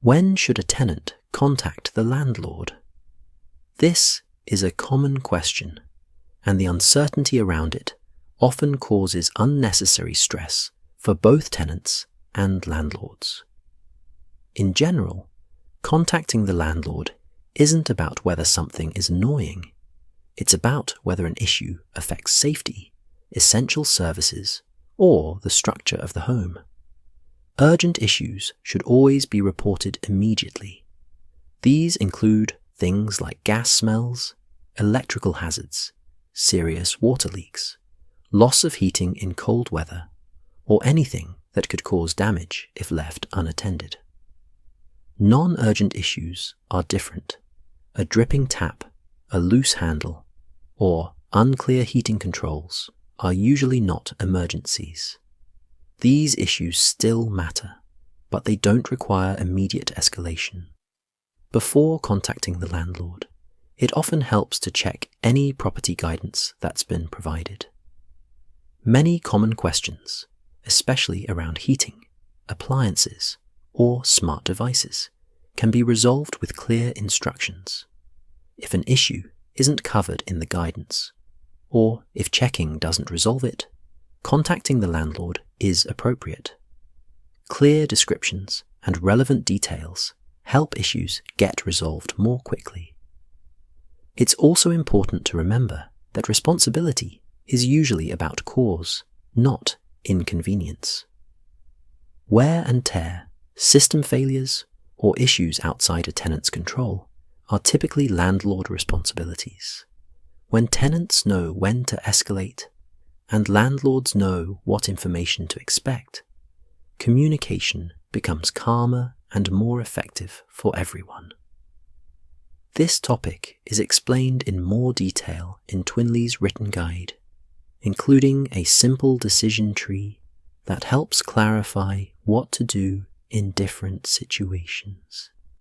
When should a tenant contact the landlord? This is a common question, and the uncertainty around it often causes unnecessary stress for both tenants and landlords. In general, contacting the landlord isn't about whether something is annoying. It's about whether an issue affects safety, essential services, or the structure of the home. Urgent issues should always be reported immediately. These include things like gas smells, electrical hazards, serious water leaks, loss of heating in cold weather, or anything that could cause damage if left unattended. Non-urgent issues are different. A dripping tap, a loose handle, or unclear heating controls are usually not emergencies. These issues still matter, but they don't require immediate escalation. Before contacting the landlord, it often helps to check any property guidance that's been provided. Many common questions, especially around heating, appliances, or smart devices, can be resolved with clear instructions. If an issue isn't covered in the guidance, or if checking doesn't resolve it, contacting the landlord is appropriate. Clear descriptions and relevant details help issues get resolved more quickly. It's also important to remember that responsibility is usually about cause, not inconvenience. Wear and tear, system failures, or issues outside a tenant's control are typically landlord responsibilities. When tenants know when to escalate and landlords know what information to expect, communication becomes calmer and more effective for everyone. This topic is explained in more detail in Twinley's written guide, including a simple decision tree that helps clarify what to do in different situations.